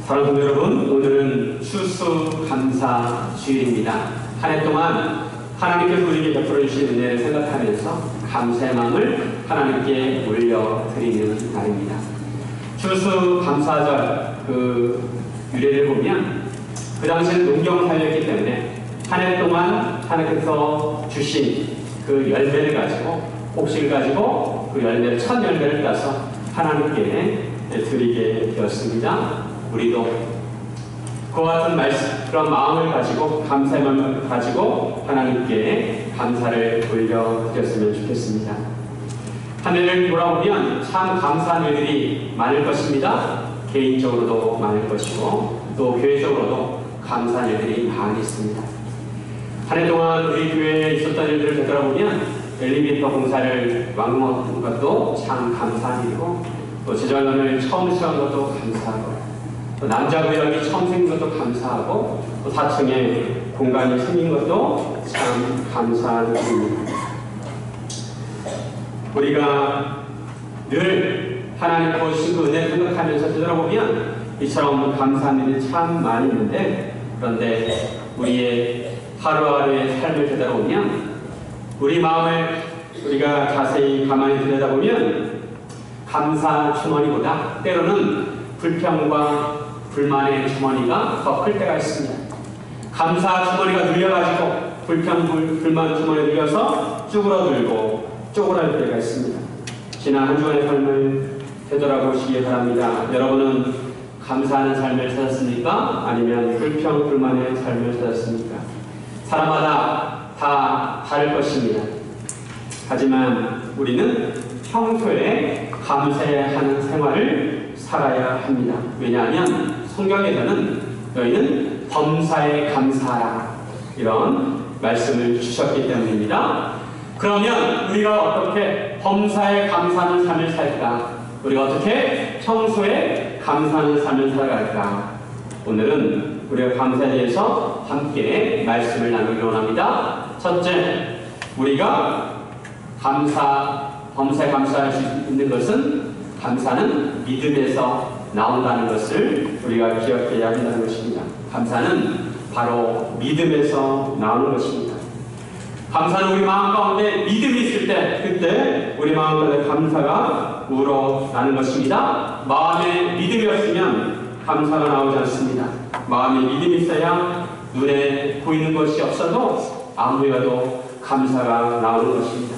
사랑하는 여러분, 오늘은 추수감사 주일입니다. 한 해 동안 하나님께서 우리에게 베풀어 주신 은혜를 생각하면서 감사의 마음을 하나님께 올려드리는 날입니다. 추수감사절 그 유래를 보면 그 당시에는 농경을 살렸기 때문에 한 해 동안 하나님께서 주신 그 열매를 가지고 곡식을 가지고 그 열매를 첫 열매를 따서 하나님께 드리게 되었습니다. 우리도 그와 같은 그런 마음을 가지고 감사의 마음을 가지고 하나님께 감사를 올려드렸으면 좋겠습니다. 한 해를 돌아보면 참 감사한 일들이 많을 것입니다. 개인적으로도 많을 것이고 또 교회적으로도 감사한 일들이 많이 있습니다. 한 해 동안 우리 교회에 있었던 일들을 되돌아보면 엘리베이터 공사를 완공한 것도 참 감사한 일이고 또 재정원을 처음 시작한 것도 감사하고 또 남자구역이 처음 생긴 것도 감사하고 또 4층에 공간이 생긴 것도 참 감사한 일입니다. 우리가 늘 하나님 보신 그 은혜를 생각하면서 되돌아보면 이처럼 감사한 일이 참 많이 있는데 그런데 우리의 하루하루의 삶을 되돌아보면 우리 마음을 우리가 자세히 가만히 들여다보면 감사 주머니보다 때로는 불평과 불만의 주머니가 더 클 때가 있습니다. 감사 주머니가 눌려가지고 불만 주머니가 눌려서 쭈그러들고 쪼그랄 때가 있습니다. 지난 한 주간의 삶을 되돌아보시기 바랍니다. 여러분은 감사하는 삶을 찾았습니까? 아니면 불평, 불만의 삶을 찾았습니까? 사람마다 다 다를 것입니다. 하지만 우리는 평소에 감사하는 생활을 살아야 합니다. 왜냐하면 성경에서는 너희는 범사에 감사하라 이런 말씀을 주셨기 때문입니다. 그러면 우리가 어떻게 범사에 감사하는 삶을 살까? 우리가 어떻게 평소에 감사하는 삶을 살아갈까? 오늘은 우리가 감사에 대해서 함께 말씀을 나누기 원합니다. 첫째, 우리가 범사에 감사할 수 있는 것은 감사는 믿음에서 나온다는 것을 우리가 기억해야 한다는 것입니다. 감사는 바로 믿음에서 나오는 것입니다. 감사는 우리 마음 가운데 믿음이 있을 때 그때 우리 마음 가운데 감사가 우러나는 것입니다. 마음에 믿음이 없으면 감사가 나오지 않습니다. 마음에 믿음이 있어야 눈에 보이는 것이 없어도 아무리 봐도 감사가 나오는 것입니다.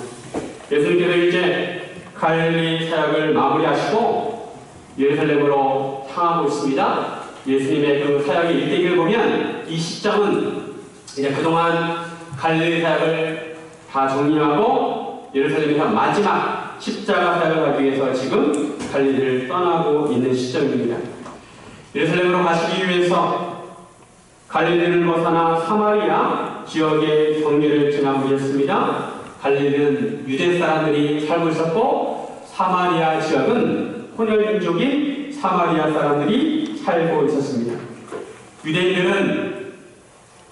예수님께서 이제 갈릴리 사역을 마무리하시고 예루살렘으로 향하고 있습니다. 예수님의 그 사역의 일대기를 보면 이 시점은 이제 그동안 갈릴리 사역을 다 정리하고 예루살렘에서 마지막 십자가 사역을 하기 위해서 지금 갈릴리를 떠나고 있는 시점입니다. 예루살렘으로 가시기 위해서 갈릴리를 벗어나 사마리아 지역의 경계를 지나보겠습니다. 갈릴리는 유대 사람들이 살고 있었고 사마리아 지역은 혼혈민족인 사마리아 사람들이 살고 있었습니다. 유대인들은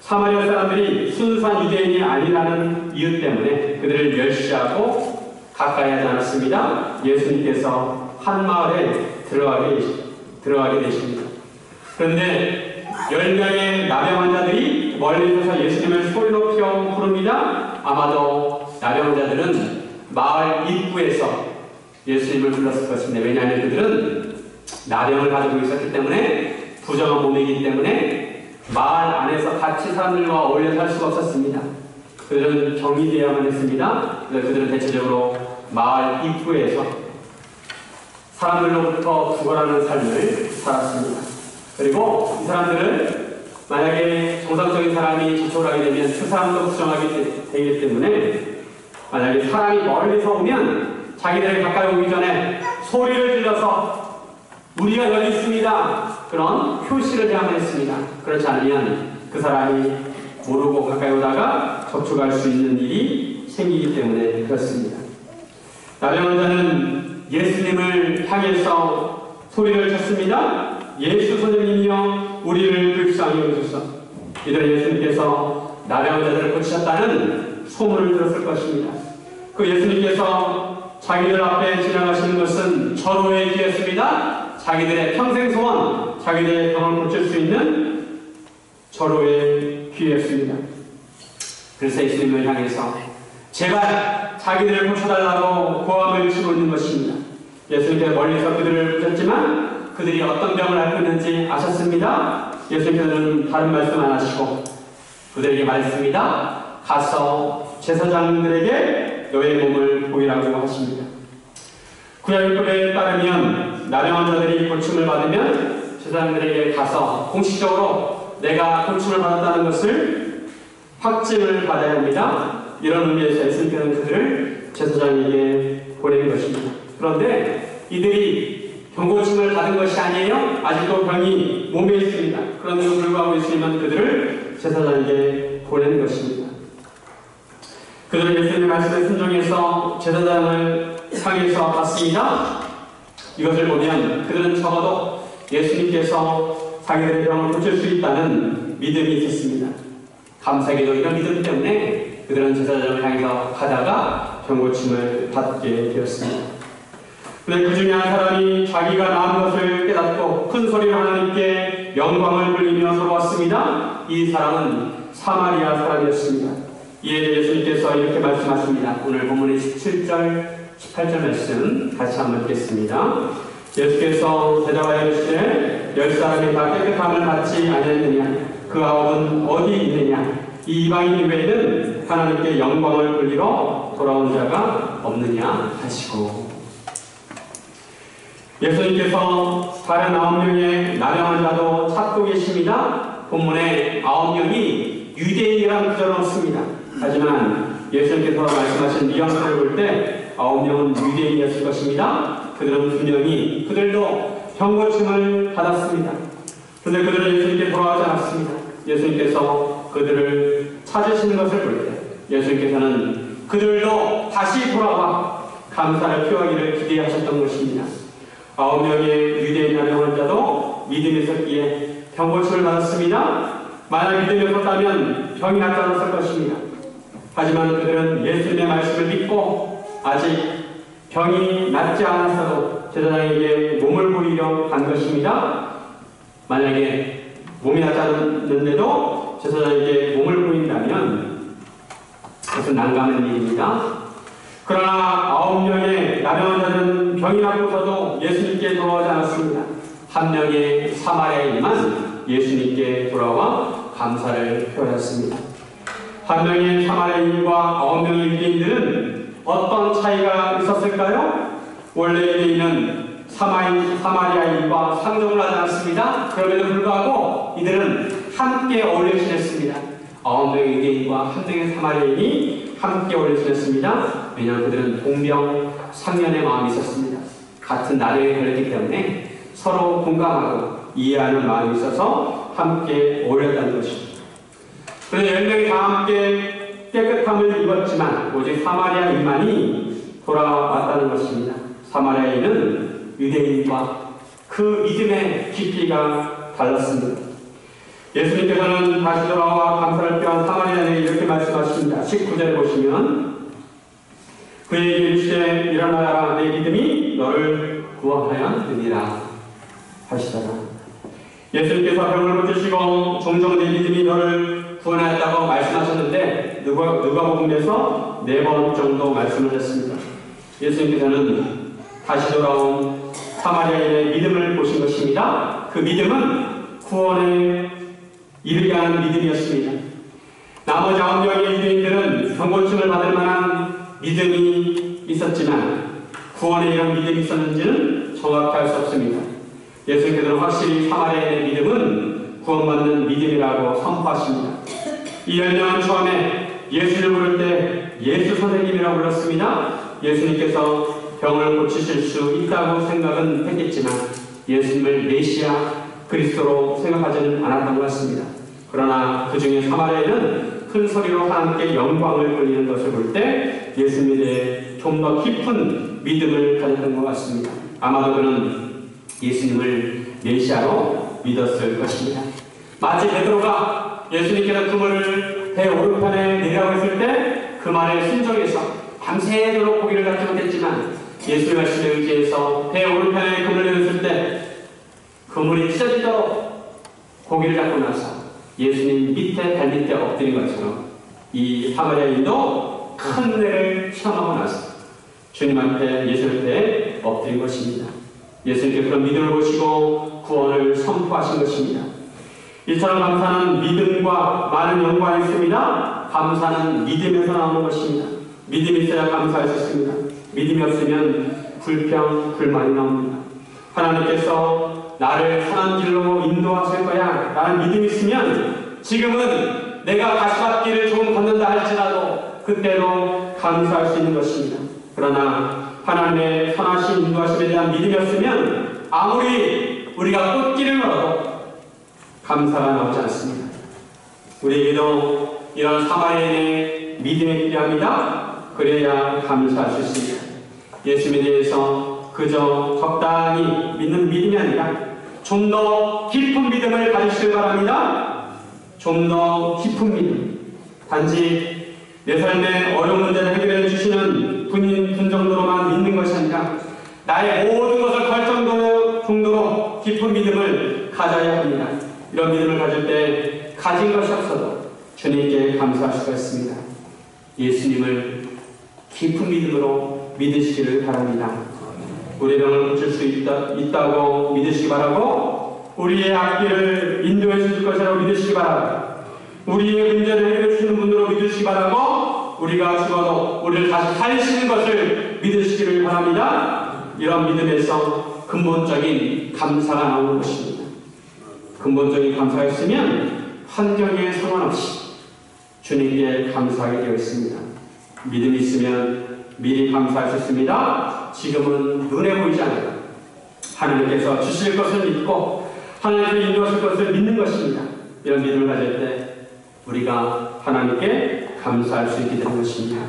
사마리아 사람들이 순수한 유대인이 아니라는 이유 때문에 그들을 멸시하고 가까이 하지 않았습니다. 예수님께서 한 마을에 들어가게 되십니다. 그런데 10명의 나병 환자들이 멀리서 예수님을 소리 높여 부릅니다. 아마도 나병 환자들은 마을 입구에서 예수님을 불렀을 것인데 왜냐하면 그들은 나병을 가지고 있었기 때문에 부정한 몸이기 때문에 마을 안에서 같이 사람들과 어울려 살 수가 없었습니다. 그들은 격리되어야만 했습니다. 그래서 그들은 대체적으로 마을 입구에서 사람들로부터 구걸하는 삶을 살았습니다. 그리고 이 사람들은 만약에 정상적인 사람이 접촉을 하게 되면 그 사람도 부정하게 되기 때문에 만약에 사람이 멀리서 오면 자기들이 가까이 오기 전에 소리를 질러서 우리가 여기 있습니다. 그런 표시를 해야만 했습니다. 그렇지 않으면 그 사람이 모르고 가까이 오다가 접촉할 수 있는 일이 생기기 때문에 그렇습니다. 나병 환자는 예수님을 향해서 소리를 쳤습니다. 예수 선생님이여 우리를 불쌍히 여기소서. 이들은 예수님께서 나병 환자들을 고치셨다는 소문을 들었을 것입니다. 그 예수님께서 자기들 앞에 지나가시는 것은 절호의 기회였습니다. 자기들의 평생 소원, 자기들의 병을 고칠 수 있는 절호의 기회였습니다. 그래서 예수님을 향해서 제발 자기들을 고쳐달라고 고함을 치고 있는 것입니다. 예수님께서 멀리서 그들을 보셨지만 그들이 어떤 병을 앓고 있는지 아셨습니다. 예수님께서는 다른 말씀 안 하시고 그들에게 말했습니다. 가서 제사장들에게 너의 몸을 보이라고 하십니다. 구약율법에 따르면 나병한 자들이 고침을 받으면 제사장들에게 가서 공식적으로 내가 고침을 받았다는 것을 확증을 받아야 합니다. 이런 의미에서 예수님께서는 그들을 제사장에게 보낸 것입니다. 그런데 이들이 병고침을 받은 것이 아니에요. 아직도 병이 몸에 있습니다. 그런데도 불구하고 예수님은 그들을 제사장에게 보낸 것입니다. 그들은 예수님의 말씀에 순종해서 제사장을 향해서 갔습니다. 이것을 보면 그들은 적어도 예수님께서 자기들의 병을 고칠 수 있다는 믿음이 있었습니다. 감사하게도 이런 믿음 때문에 그들은 제사장을 향해서 가다가 병고침을 받게 되었습니다. 그런데 그 중에 한 사람이 자기가 나은 것을 깨닫고 큰 소리로 하나님께 영광을 돌리며 돌아왔습니다. 이 사람은 사마리아 사람이었습니다. 이에 대해 예수님께서 이렇게 말씀하십니다. 오늘 본문의 17절, 18절 말씀 다시 한번 읽겠습니다. 예수께서 대답하여 이르시되 10사람이 다 깨끗함을 받지 아니하느냐 그 아홉은 어디 있느냐 이 이방인 외에는 하나님께 영광을 돌리러 돌아온 자가 없느냐 하시고 예수님께서 다른 9명의 나병한 자도 찾고 계십니다. 본문에 9명이 유대인이라는 구절을 넣습니다. 하지만 예수님께서 말씀하신 뉘앙스를 볼 때 9명은 유대인이었을 것입니다. 그들은 분명히 그들도 병고침을 받았습니다. 그런데 그들은 예수님께 돌아오지 않았습니다. 예수님께서 그들을 찾으시는 것을 볼 때 예수님께서는 그들도 다시 돌아와 감사를 표하기를 기대하셨던 것입니다. 9명의 유대인 나병한 자도 믿음이 있었기에 병고침을 받았습니다. 만약 믿음이 없었다면 병이 낫지 않았을 것입니다. 하지만 그들은 예수님의 말씀을 믿고 아직 병이 낫지 않았어도 제사장에게 몸을 보이려 간 것입니다. 만약에 몸이 낫지 않았는데도 제사장에게 몸을 보인다면 그것은 난감한 일입니다. 그러나 9명의 나병한 자는 병이 낫고서도 예수님께 돌아오지 않았습니다. 한 명의 사마리아인만 예수님께 돌아와 감사를 표하였습니다. 한 명의 사마리아인과 9명의 유대인들은 어떤 차이가 있었을까요? 원래 유대인은 사마리아인과 상종을 하지 않았습니다. 그럼에도 불구하고 이들은 함께 어울려 지냈습니다. 9명의 유대인과 한 명의 사마리아인이 함께 어울려 지냈습니다. 왜냐하면 그들은 동병상련의 마음이 있었습니다. 같은 나라에 걸렸기 때문에 서로 공감하고 이해하는 마음이 있어서 함께 어울렸다는 것입니다. 그런데 10명이 다 함께 깨끗함을 입었지만 오직 사마리아인만이 돌아왔다는 것입니다. 사마리아인은 유대인과 그 믿음의 깊이가 달랐습니다. 예수님께서는 다시 돌아와 감사를 표한 사마리아인에게 이렇게 말씀하십니다. 19절에 보시면 그에게 이르시되 일어나라 내 믿음이 너를 구원하였느니라 하시더라. 예수님께서 병을 고치시고 종종 내 믿음이 너를 구원하였다고 말씀하셨는데 누가복음에서 4번 정도 말씀을 했습니다. 예수님께서는 다시 돌아온 사마리아인의 믿음을 보신 것입니다. 그 믿음은 구원에 이르게 하는 믿음이었습니다. 나머지 9명의 유대인들은 병고침을 받을 만한 믿음이 있었지만 구원에 이런 믿음이 있었는지는 정확히 알 수 없습니다. 예수님께서는 확실히 사마리아인의 믿음은 구원받는 믿음이라고 선포하십니다. 이 10명은 처음에 예수를 부를 때 예수 선생님이라고 불렀습니다. 예수님께서 병을 고치실 수 있다고 생각은 했겠지만 예수님을 메시아 그리스도로 생각하지는 않았던 것 같습니다. 그러나 그 중에 사마리아인은 큰 소리로 하나님께 영광을 돌리는 것을 볼 때 예수님에 대해 좀 더 깊은 믿음을 가졌던 것 같습니다. 아마도 그는 예수님을 메시아로 믿었을 것입니다. 마치 베드로가 예수님께서 그물을 배 오른편에 내려가고 있을 때 그 말에 순종해서 밤새도록 고기를 잡지 못했지만 예수의 말씀에 의지해서 배 오른편에 그물을 내렸을 때 그물이 찢어지도록 고기를 잡고 나서 예수님 발밑에 엎드린 것처럼 이 사마리아인도 큰 은혜를 체험하고 나서 주님 앞에 예수 앞에 엎드린 것입니다. 예수님께 그런 믿음을 보시고 구원을 선포하신 것입니다. 이처럼 감사는 믿음과 많은 연관이 있습니다. 감사는 믿음에서 나오는 것입니다. 믿음이 있어야 감사할 수 있습니다. 믿음이 없으면 불평, 불만이 나옵니다. 하나님께서 나를 선한 길로 인도하실 거야 라는 믿음이 있으면 지금은 내가 가시밭길을 조금 걷는다 할지라도 그때도 감사할 수 있는 것입니다. 그러나 하나님의 선하신 인도하심에 대한 믿음이 없으면 아무리 우리가 꽃길을 걸어도 감사가 나오지 않습니다. 우리에게도 이런 사마리아인의 믿음이 필요합니다. 그래야 감사할 수 있습니다. 예수님에 대해서 그저 적당히 믿는 믿음이 아니라 좀 더 깊은 믿음을 가지시길 바랍니다. 좀 더 깊은 믿음. 단지 내 삶의 어려운 문제를 해결해 주시는 분인 정도로만 믿는 것이 아니라 나의 모든 것을 걸 정도로 깊은 믿음을 가져야 합니다. 이런 믿음을 가질 때 가진 것이 없어도 주님께 감사할 수가 있습니다. 예수님을 깊은 믿음으로 믿으시기를 바랍니다. 우리의 병을 고칠 수 있다고 믿으시기 바라고 우리의 앞길을 인도해 주실 것이라고 믿으시기 바라고 우리의 문제를 해결해 주시는 분으로 믿으시기 바라고 우리가 죽어도 우리를 다시 살리시는 것을 믿으시기를 바랍니다. 이런 믿음에서 근본적인 감사가 나오는 것입니다. 근본적인 감사가 있으면 환경에 상관없이 주님께 감사하게 되어 있습니다. 믿음이 있으면 미리 감사할 수 있습니다. 지금은 눈에 보이지 않아요. 하나님께서 주실 것을 믿고 하나님께서 인도하실 것을 믿는 것입니다. 이런 믿음을 가질 때 우리가 하나님께 감사할 수 있게 되는 것입니다.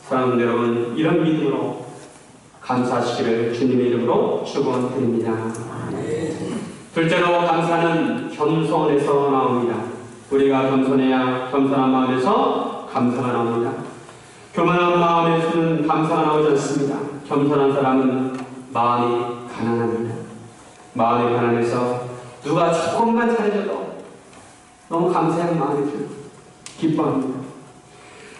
사랑하는 여러분, 이런 믿음으로 감사하시기를 주님의 이름으로 축원드립니다. 둘째로 감사는 겸손에서 나옵니다. 우리가 겸손해야 겸손한 마음에서 감사가 나옵니다. 교만한 마음에서는 감사가 나오지 않습니다. 겸손한 사람은 마음이 가난합니다. 마음이 가난해서 누가 조금만 잘해줘도 너무 감사한 마음이 들고 기뻐합니다.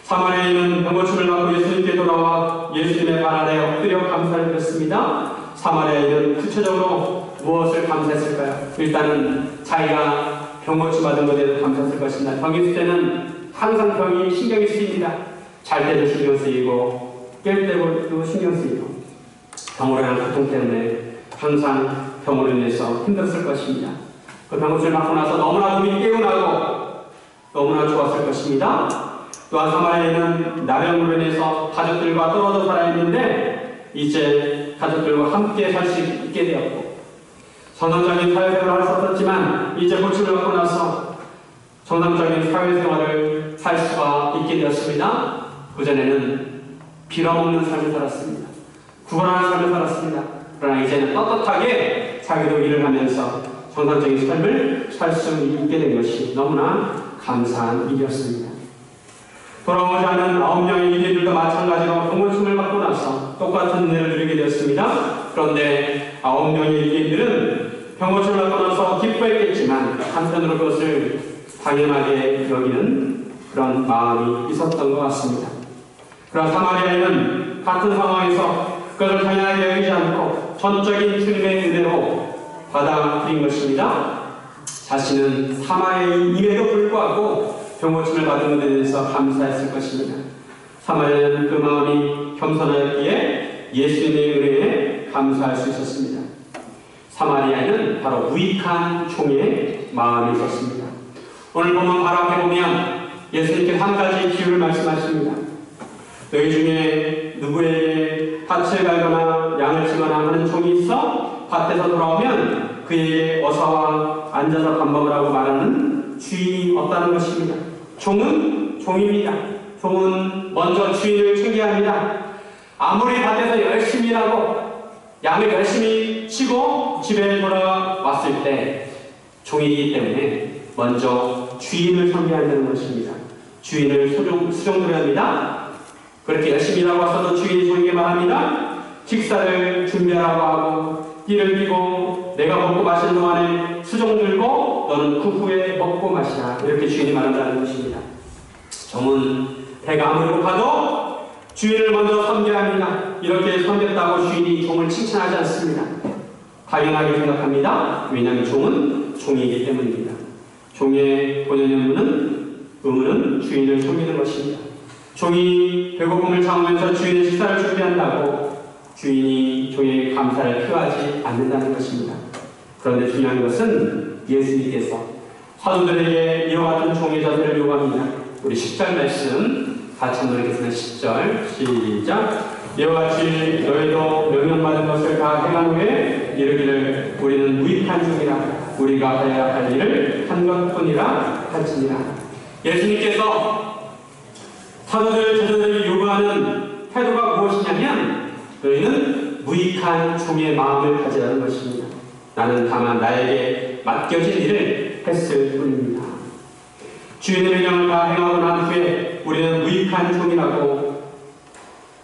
사마리아인은 병고침을 받고 예수님께 돌아와 예수님의 발 아래 엎드려 감사를 드렸습니다. 사마리아인은 구체적으로 무엇을 감사했을까요? 일단은 자기가 병고침 받은 것에 대해서 감사했을 것입니다. 병이 있을 때는 항상 병이 신경이 쓰입니다. 잘 때도 신경 쓰이고 깰 때도 신경 쓰이고 병으로 인한 고통 때문에 항상 병으로 인해서 힘들었을 것입니다. 그 병고침을 받고 나서 너무나 몸이 깨어나고 너무나 좋았을 것입니다. 또한 사마리아인은 나병으로 인해서 가족들과 떨어져 살아야 했는데 이제 가족들과 함께 살 수 있게 되었고 정상적인 사회생활을 할 수 없었지만 이제 고침을 받고 나서 정상적인 사회생활을 살 수가 있게 되었습니다. 그전에는 빌어먹는 삶을 살았습니다. 구걸하는 삶을 살았습니다. 그러나 이제는 떳떳하게 자기도 일을 하면서 정상적인 삶을 살 수 있게 된 것이 너무나 감사한 일이었습니다. 돌아오지 않은 9명의 유대인들도 마찬가지로 병고침을 받고 나서 똑같은 은혜를 누리게 되었습니다. 그런데 9명의 유대인들은 병고침을 받고 나서 기뻐했겠지만 한편으로 그것을 당연하게 여기는 그런 마음이 있었던 것 같습니다. 그러나 사마리아인은 같은 상황에서 그것을 당연하게 여기지 않고 전적인 주님의 은혜로 받아들인 것입니다. 자신은 사마리아인임에도 불구하고 병고침을 받은 것에 대해서 감사했을 것입니다. 사마리아인은 그 마음이 겸손하였기에 예수님의 은혜에 감사할 수 있었습니다. 사마리아인은 바로 무익한 종의 마음이 있었습니다. 오늘 보면 바로 앞에 보면 예수님께서 한 가지 비유를 말씀하십니다. 너희 중에 누구에게 밭을 갈거나 양을 치거나 하는 종이 있어 밭에서 돌아오면 그에게 어서와 앉아서 밥 먹으라고 말하는 주인이 없다는 것입니다. 종은 종입니다. 종은 먼저 주인을 챙겨야 합니다. 아무리 밭에서 열심히 일하고 양을 열심히 치고 집에 돌아왔을 때 종이기 때문에 먼저 주인을 섬겨야 한다는 것입니다. 주인을 수종드려야 합니다. 그렇게 열심히 일하고 와서도 주인이 종에게 말합니다. 식사를 준비하라고 하고 띠를 띠고 내가 먹고 마시는 동안에 수종 들고 너는 그 후에 먹고 마시라. 이렇게 주인이 말한다는 것입니다. 종은 배가 아무리 고파도 주인을 먼저 섬겨야 합니다. 이렇게 섬겼다고 주인이 종을 칭찬하지 않습니다. 당연하게 생각합니다. 왜냐하면 종은 종이기 때문입니다. 종의 본연 의무는 주인을 섬기는 것입니다. 종이 배고픔을 참으면서 주인의 식사를 준비한다고 주인이 종에게 감사를 표하지 않는다는 것입니다. 그런데 중요한 것은 예수님께서 사도들에게 이와 같은 종의 자세를 요구합니다. 우리 10절 말씀 같이 한번 읽겠습니다. 10절 시작. 이와 같이 너희도 명령받은 것을 다 행한 후에 이르기를 우리는 무익한 종이라 우리가 해야 할 일을 한 것뿐이라 할지니라. 예수님께서 사도들 제자들에게 요구하는 태도가 무엇이냐면 너희는 무익한 종의 마음을 가지라는 것입니다. 나는 다만 나에게 맡겨진 일을 했을 뿐입니다. 주인의 명령을 다 행하고 난 후에 우리는 무익한 종이라고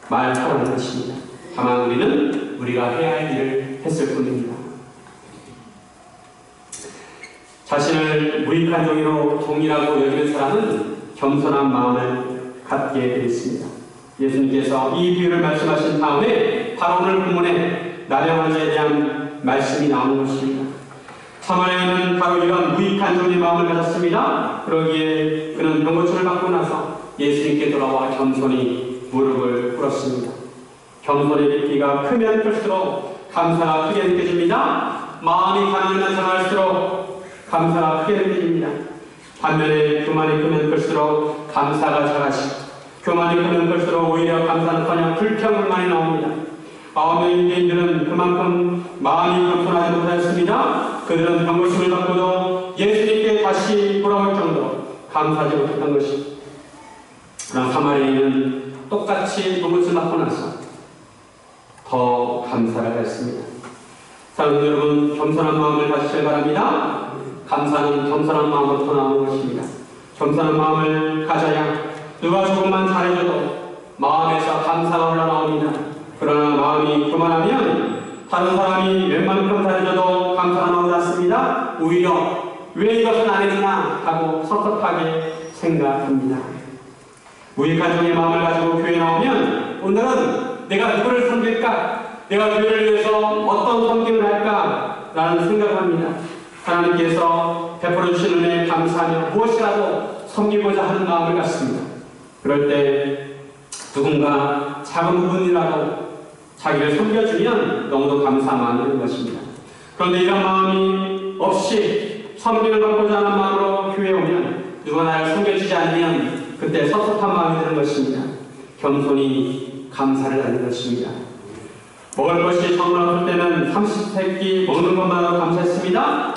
말하라는 것입니다. 다만 우리는 우리가 해야 할 일을 했을 뿐입니다. 자신을 무익한 종이라고 여기는 사람은 겸손한 마음을 갖게 되어 있습니다. 예수님께서 이 비유를 말씀하신 다음에 바로 오늘 본문에 나병 환자에 대한 말씀이 나오는 것입니다. 사마리아인은 바로 이런 무익한 종의 마음을 가졌습니다. 그러기에 그는 병고침을 받고 나서 예수님께 돌아와 겸손히 무릎을 꿇었습니다. 겸손의 깊이가 크면 클수록 감사가 크게 느껴집니다. 마음이 가난하면 강할수록 감사가 크게 느껴집니다. 반면에 교만이 크면 클수록 감사가 작아지고 교만이 크면 클수록 오히려 감사는커녕 불평불만이 나옵니다. 9명의 유대인들은 그만큼 마음이 겸손하지 못하였습니다. 그들은 병고침을 받고도 예수님께 다시 돌아올 정도로 감사하지 못했던 것입니다. 그러나 사마리아인은 똑같이 병고침을 받고 나서 더 감사를 했습니다. 사랑하는 여러분, 겸손한 마음을 가지시길 바랍니다. 감사는 겸손한 마음으로부터 나오는 것입니다. 겸손한 마음을 가져야 누가 조금만 잘해줘도 마음에서 감사가 흘러나옵니다. 그러나 마음이 교만하면 다른 사람이 웬만큼 잘해줘도 감사가 나오지 않습니다. 오히려 왜 이것은 안 했나 하고 섭섭하게 생각합니다. 무익한 종의 마음을 가지고 교회에 나오면 오늘은 내가 누구를 섬길까? 내가 교회를 위해서 어떤 섬김을 할까? 라는 생각을 합니다. 하나님께서 베풀어 주신 은혜에 감사하며 무엇이라도 섬기고자 하는 마음을 갖습니다. 그럴 때 누군가 작은 부분이라도 자기를 섬겨주면 너무도 감사만 하는 것입니다. 그런데 이런 마음이 없이 섬김을 받고자 하는 마음으로 교회에 오면 누가 나를 섬겨주지 않으면 그때 섭섭한 마음이 드는 것입니다. 겸손히 감사를 하는 것입니다. 먹을 것이 정말 없을 때는 30세끼 먹는 것만으로도 감사했습니다.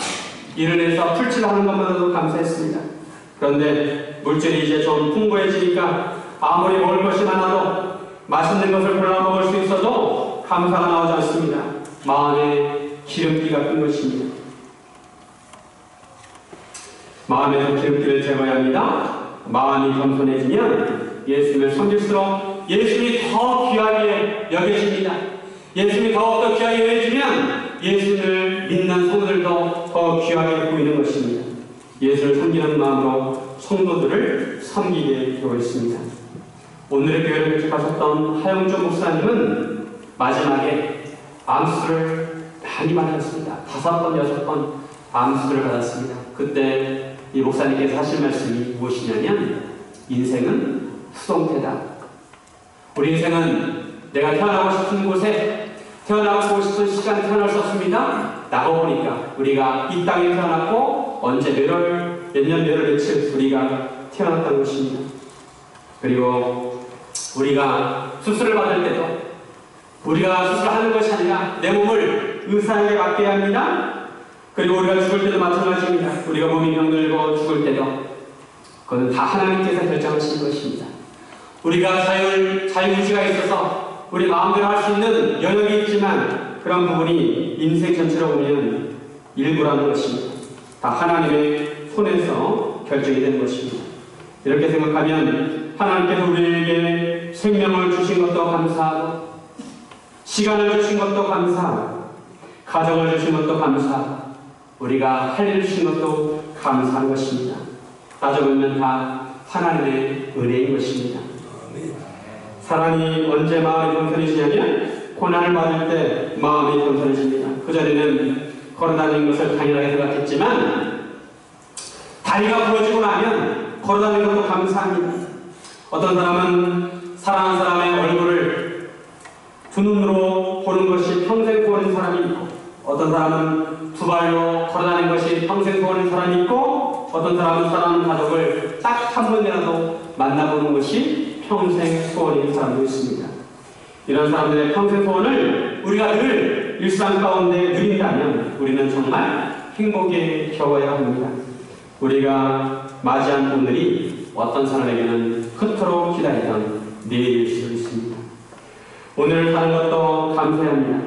일을 해서 풀칠하는 것만으로도 감사했습니다. 그런데 물질이 이제 좀 풍부해지니까 아무리 먹을 것이 많아도 맛있는 것을 골라 먹을 수 있어도 감사가 나오지 않습니다. 마음에 기름기가 끈 것입니다. 마음에서 기름기를 제거해야 합니다. 마음이 겸손해지면 예수님을 섬길수록 예수님이 더 귀하게 여겨집니다. 예수님이 더욱더 귀하게 여겨지면 예수님을 믿는 성도들도 더 귀하게 보이는 것입니다. 예수를 섬기는 마음으로 성도들을 섬기게 되어 있습니다. 오늘의 교회를 개척하셨던 하영주 목사님은 마지막에 암수를 많이 받았습니다. 5번, 6번 암수를 받았습니다. 그때 이 목사님께서 하신 말씀이 무엇이냐면 인생은 수동태다. 우리 인생은 내가 태어나고 싶은 곳에 태어나고 싶은 시간에 태어날 수 없습니다. 나고 보니까 우리가 이 땅에 태어났고 언제 몇 년 며칠 우리가 태어났던 것입니다. 그리고 우리가 수술을 받을 때도 우리가 수술하는 것이 아니라 내 몸을 의사에게 맡겨야 합니다. 그리고 우리가 죽을 때도 마찬가지입니다. 우리가 몸이 병들고 죽을 때도 그것은 다 하나님께서 결정하신 것입니다. 우리가 자유의지가 있어서 우리 마음대로 할 수 있는 영역이 있지만 그런 부분이 인생 전체로 보면 일부라는 것입니다. 다 하나님의 손에서 결정이 되는 것입니다. 이렇게 생각하면 하나님께서 우리에게 생명을 주신 것도 감사하고 시간을 주신 것도 감사하고 가정을 주신 것도 감사하고 우리가 할 일 주신 것도 감사한 것입니다. 따져보면 다 하나님의 은혜인 것입니다. 사람이 언제 마음이 겸손해지냐면 고난을 받을 때 마음이 겸손해집니다. 그전에는 걸어다니는 것을 당연하게 생각했지만 다리가 부러지고 나면 걸어다니는 것도 감사합니다. 어떤 사람은 사랑하는 사람의 얼굴을 두 눈으로 보는 것이 평생 보는 사람이 있고, 어떤 사람은 두 발로 걸어다니는 것이 평생 보는 사람이 있고, 어떤 사람은 사랑하는 가족을 딱 한 번이라도 만나보는 것이 평생 소원인 사람도 있습니다. 이런 사람들의 평생 소원을 우리가 늘 일상 가운데 누린다면 우리는 정말 행복에 겨워야 합니다. 우리가 맞이한 오늘이 어떤 사람에게는 그토록 기다리던 내일일 수도 있습니다. 오늘 사는 것도 감사합니다.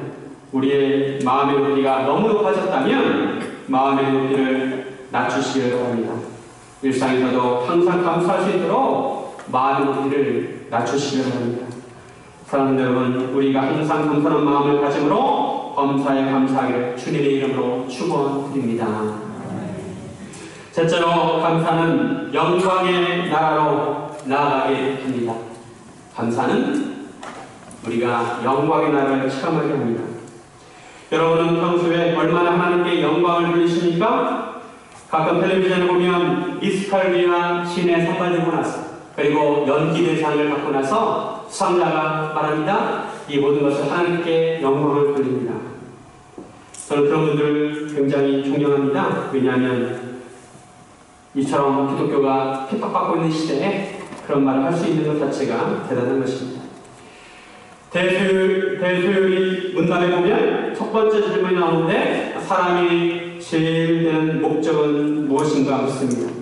우리의 마음의 높이가 너무 높아졌다면 마음의 높이를 낮추시길 바랍니다. 일상에서도 항상 감사할 수 있도록 마음의 높이를 낮추시길 바랍니다. 사랑하는 여러분, 우리가 항상 감사한 마음을 가짐으로 범사에 감사하기를 주님의 이름으로 축원드립니다. 셋째로, 감사는 영광의 나라로 나아가게 합니다. 감사는 우리가 영광의 나라를 체험하게 합니다. 여러분은 평소에 얼마나 하나님께 영광을 돌리십니까? 가끔 텔레비전을 보면 미스칼리와 신의 상 받고 나서, 그리고 연기대상을 받고 나서 수상자가 말합니다. 이 모든 것을 하나님께 영광을 돌립니다. 저는 그런 분들을 굉장히 존경합니다. 왜냐하면 이처럼 기독교가 핍박받고 있는 시대에 그런 말을 할 수 있는 것 자체가 대단한 것입니다. 대수율이 문답에 보면 첫 번째 질문이 나오는데 사람이 제일 된 목적은 무엇인가 묻습니다.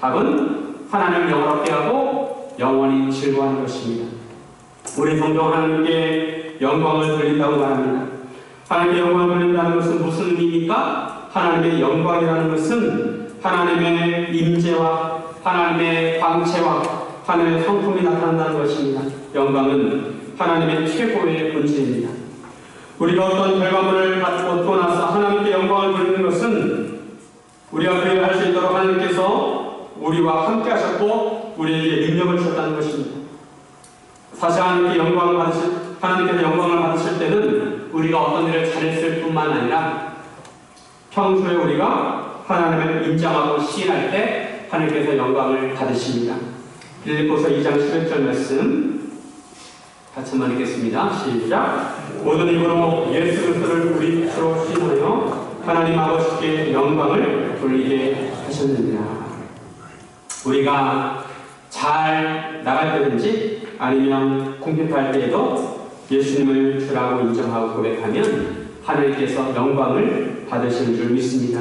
답은 하나님을 영화롭게 하고 영원히 즐거워하는 것입니다. 우리 종종 하나님께 영광을 돌린다고 말합니다. 하나님께 영광을 돌린다는 것은 무슨 의미입니까? 하나님의 영광이라는 것은 하나님의 임재와 하나님의 광채와 하나님의 성품이 나타난다는 것입니다. 영광은 하나님의 최고의 본질입니다. 우리가 어떤 결과물을 얻고 나서 하나님께 영광을 돌리는 것은 우리가 그 일을 할 수 있도록 하나님께서 우리와 함께 하셨고 우리에게 능력을 주셨다는 것입니다. 사실 하나님께서 영광을 받으실 때는 우리가 어떤 일을 잘했을 뿐만 아니라 평소에 우리가 하나님을 인정하고 시인할 때 하나님께서 영광을 받으십니다. 빌립보서 2장 11절 말씀 같이 한번 읽겠습니다. 시작. 모든 입으로 예수 그리스도를 우리 주로 신하여 하나님 아버지께 영광을 돌리게 하셨느니라. 우리가 잘 나갈 때든지 아니면 궁핍할 때에도 예수님을 주라고 인정하고 고백하면 하나님께서 영광을 받으시는 줄 믿습니다.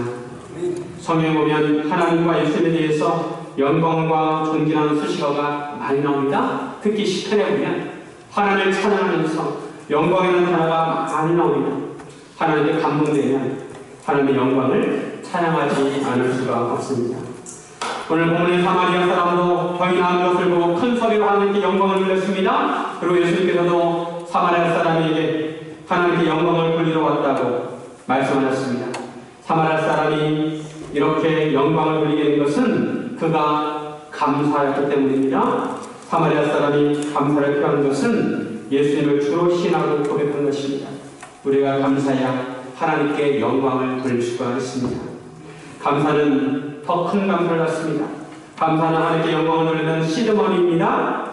성경에 보면 하나님과 예수님에 대해서 영광과 존귀라는 수식어가 많이 나옵니다. 특히 시편에 보면 하나님을 찬양하면서 영광이라는 단어가 많이 나옵니다. 하나님께 감동되면 하나님의 영광을 찬양하지 않을 수가 없습니다. 오늘 본문의 사마리아 사람도 병이 나은 것을 보고 큰 소리로 하나님께 영광을 돌렸습니다. 그리고 예수님께서도 사마리아 사람에게 하나님께 영광을 돌리러 왔다고 말씀하셨습니다. 사마리아 사람이 이렇게 영광을 돌리게 된 것은 그가 감사했기 때문입니다. 사마리아 사람이 감사를 표하는 것은 예수님을 주로 신하고 고백한 것입니다. 우리가 감사해야 하나님께 영광을 돌릴 수가 있습니다. 감사는 더 큰 감사를 갖습니다. 감사는 하나님께 영광을 돌리는 시드머니입니다.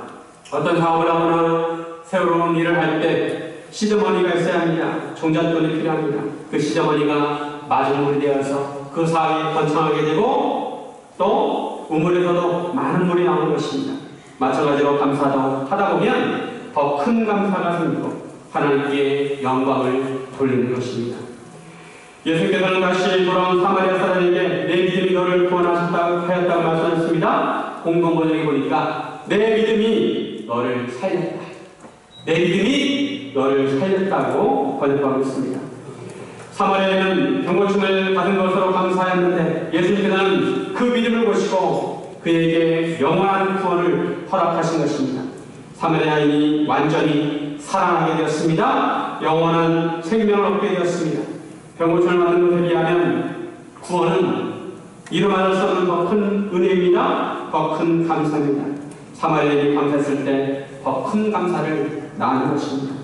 어떤 사업을 하거나 새로운 일을 할 때 시드머니가 있어야 합니다. 종잣돈이 필요합니다. 그 시드머니가 마중물이 되어서 그 사업이 번창하게 되고 또 우물에서도 많은 물이 나오는 것입니다. 마찬가지로 감사도 하다 보면 더 큰 감사가 생기고 하나님께 영광을 돌리는 것입니다. 예수께서는 다시 돌아온 사마리아 사람에게 내 믿음이 너를 구원하였다고 말씀하셨습니다. 공동번역에 보니까 내 믿음이 너를 살렸다. 내 믿음이 너를 살렸다고 번역하고 있습니다. 사마리아에는 병고침을 받은 것으로 감사했는데 예수님께서는 그 믿음을 보시고 그에게 영원한 구원을 허락하신 것입니다. 사마리아인이 완전히 살아나게 되었습니다. 영원한 생명을 얻게 되었습니다. 병고침을 받는 것에 비하면 구원은 이루어질 수 없는 더 큰 은혜입니다. 더 큰 감사입니다. 사마리아인이 감사했을 때 더 큰 감사를 나누는 것입니다.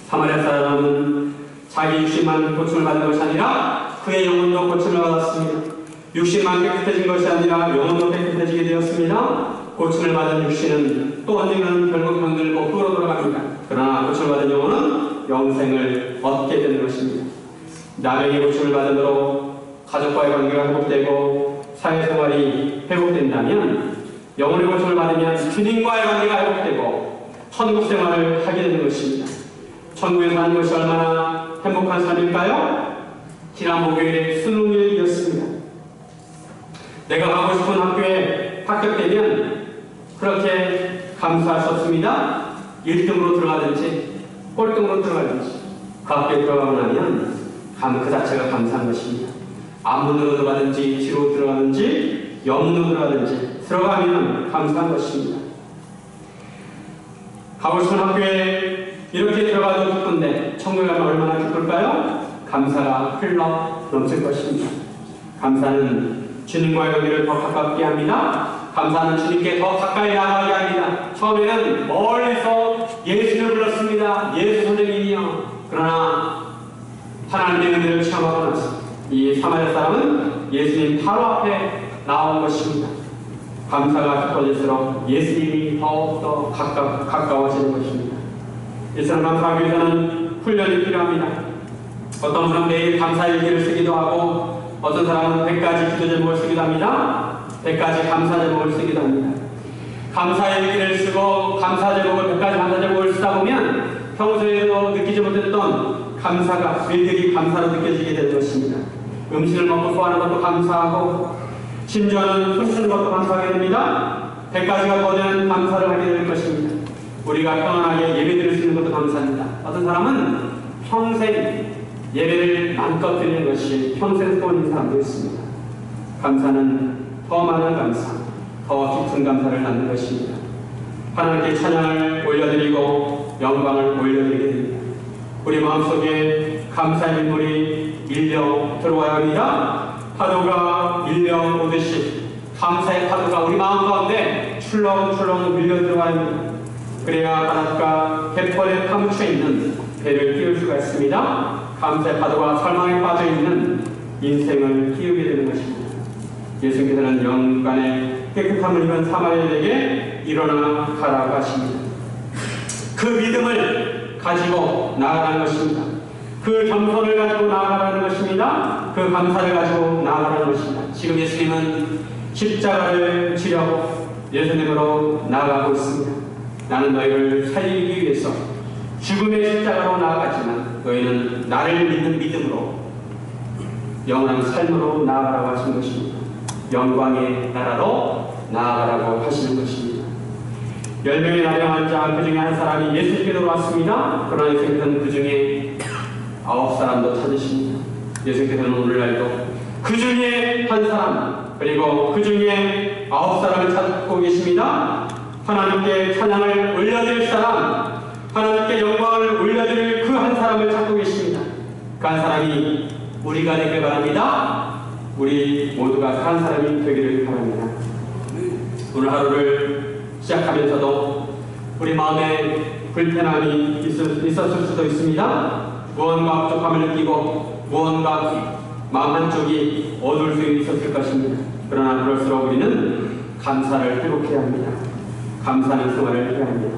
사마리아 사람은 자기 육신만 고침을 받는 것이 아니라 그의 영혼도 고침을 받았습니다. 육신만 깨끗해진 것이 아니라 영혼도 깨끗해지게 되었습니다. 고침을 받은 육신은 또 언젠가는 결국 병들고 흙으로 돌아갑니다. 그러나 고침을 받은 영혼은 영생을 얻게 되는 것입니다. 남에게 고침을 받음으로 가족과의 관계가 회복되고 사회생활이 회복된다면, 영혼의 고침을 받으면 주님과의 관계가 회복되고 천국 생활을 하게 되는 것입니다. 천국에 사는 것이 얼마나 행복한 삶일까요? 지난 목요일에 수능일이었습니다. 내가 가고 싶은 학교에 합격되면 그렇게 감사하셨습니다. 1등으로 들어가든지 꼴등으로 들어가든지 그 학교에 들어가고 나면 그 자체가 감사한 것입니다. 앞문으로 들어가든지 뒤로 들어가든지 옆문으로 들어가든지 들어가면 감사한 것입니다. 가고 싶은 학교에 이렇게 들어가도 기쁜데 천국에 가면 얼마나 기쁠까요? 감사가 흘러 넘칠 것입니다. 감사는 주님과의 관계를 더 가깝게 합니다. 감사는 주님께 더 가까이 나가게 합니다. 처음에는 멀리서 예수를 불렀습니다. 예수 선생님이요. 그러나 하나님의 은혜를 체험하고 나서 이 사마리아 사람은 예수님 바로 앞에 나온 것입니다. 감사가 깊어질수록 예수님이 더욱더 가까워지는 것입니다. 예수님 감사하기 위해서는 훈련이 필요합니다. 어떤 분은 매일 감사일기를 쓰기도 하고, 어떤 사람은 100가지 기도 제목을 쓰기도 합니다. 100가지 감사 제목을 쓰기도 합니다. 감사일기를 쓰고 감사 제목을 100가지 감사 제목을 쓰다 보면 평소에도 느끼지 못했던 감사가 일들이 감사로 느껴지게 되는 것입니다. 음식을 먹고 소화하는 것도 감사하고, 심지어는 숨 쉬는 것도 감사하게 됩니다. 100가지가 더 되는 감사를 하게 될 것입니다. 우리가 평안하게 예배드릴 수 있는 것도 감사합니다. 어떤 사람은 평생 예배를 마음껏 드리는 것이 평생 소원인 사람도 있습니다. 감사는 더 많은 감사, 더 깊은 감사를 낳는 것입니다. 하나님께 찬양을 올려드리고 영광을 올려드리게 됩니다. 우리 마음속에 감사의 눈물이 밀려 들어와야 합니다. 파도가 밀려오듯이 감사의 파도가 우리 마음 가운데 출렁출렁 밀려 들어와야 합니다. 그래야 바닷가 갯벌에 파묻혀 있는 배를 띄울 수가 있습니다. 감사의 파도가 설망에 빠져 있는 인생을 띄우게 되는 것입니다. 예수님께서는 영간에 깨끗함을 입은 사마리아인에게 일어나 가라고 하십니다. 그 믿음을 가지고 나아가는 것입니다. 그 겸손을 가지고 나아가는 것입니다. 그 감사를 가지고 나아가는 것입니다. 지금 예수님은 십자가를 지려고 예수님으로 나아가고 있습니다. 나는 너희를 살리기 위해서 죽음의 십자가로 나아가지만 너희는 나를 믿는 믿음으로 영원한 삶으로 나아가라고 하신 것입니다. 영광의 나라로 나아가라고 하시는 것입니다. 10명의 나병 환자 그 중에 한 사람이 예수님께로 왔습니다. 그러나 예수님께서는 그 중에 9사람도 찾으십니다. 예수님께서는 오늘날도 그 중에 한 사람, 그리고 그 중에 9사람을 찾고 계십니다. 하나님께 찬양을 올려드릴 사람, 하나님께 영광을 올려드릴 그 한 사람을 찾고 계십니다. 그 한 사람이 우리가 되길 바랍니다. 우리 모두가 그 한 사람이 되기를 바랍니다. 오늘 하루를 시작하면서도 우리 마음에 불편함이 있었을 수도 있습니다. 무언가 부족함을 느끼고 무언가 마음 한쪽이 어두울 수 있었을 것입니다. 그러나 그럴수록 우리는 감사를 회복해야 합니다. 감사하는 생활을 해야 합니다.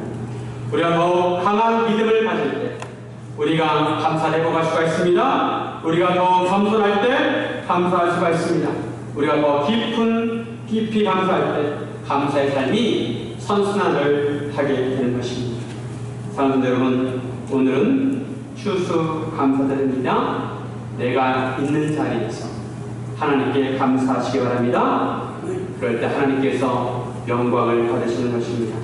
우리가 더 강한 믿음을 가질 때 우리가 감사를 회복할 수가 있습니다. 우리가 더 겸손할 때 감사할 수가 있습니다. 우리가 더 깊이 감사할 때 감사의 삶이 선순환을 하게 되는 것입니다. 사랑하는 여러분, 오늘은 추수 감사드립니다. 내가 있는 자리에서 하나님께 감사하시기 바랍니다. 그럴 때 하나님께서 영광을 받으시는 것입니다.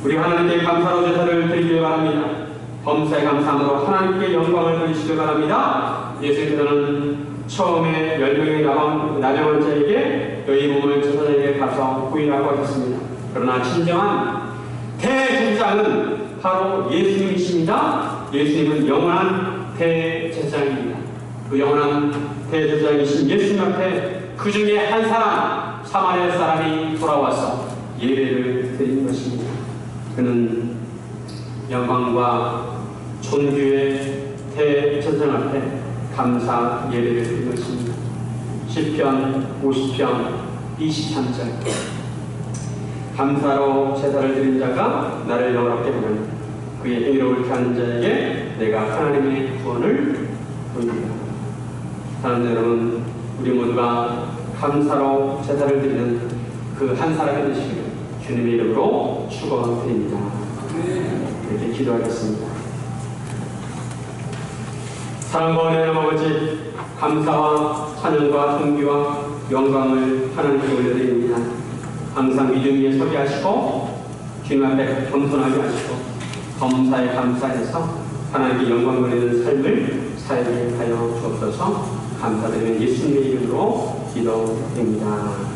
우리 하나님께 감사로 제사를 드리길 바랍니다. 범사에 감사함으로 하나님께 영광을 돌리시길 바랍니다. 예수님께서는 처음에 10명의 나병 환자에게 너희 몸을 제사장에게 가서 부인하고 하셨습니다. 그러나 진정한 대제사장은 바로 예수님이십니다. 예수님은 영원한 대제사장입니다. 그 영원한 대제사장이신 예수님 앞에 그 중에 한 사람, 사마리아 사람이 돌아와서 예배를 드린 것입니다. 그는 영광과 존귀의 대제사장 앞에 감사 예배를 드린 것입니다. 시편 50편 23절 감사로 제사를 드린 자가 나를 영화롭게 하는 그의 행위로울게 하는 자에게 내가 하나님의 구원을 보입니다. 사랑하는 여러분, 우리 모두가 감사로 제사를 드리는 그 한 사람이 되시기를 주님의 이름으로 축원드립니다. 이렇게 기도하겠습니다. 사랑과 은혜의 아버지, 감사와 찬양과 존귀와 영광을 하나님께 올려드립니다. 항상 믿음 위에 서게 하시고 주님 앞에 겸손하게 하시고 범사에 감사해서 하나님께 영광 돌리는 삶을 살게 하여 주옵소서. 감사드리는 예수님의 이름으로 기도드립니다.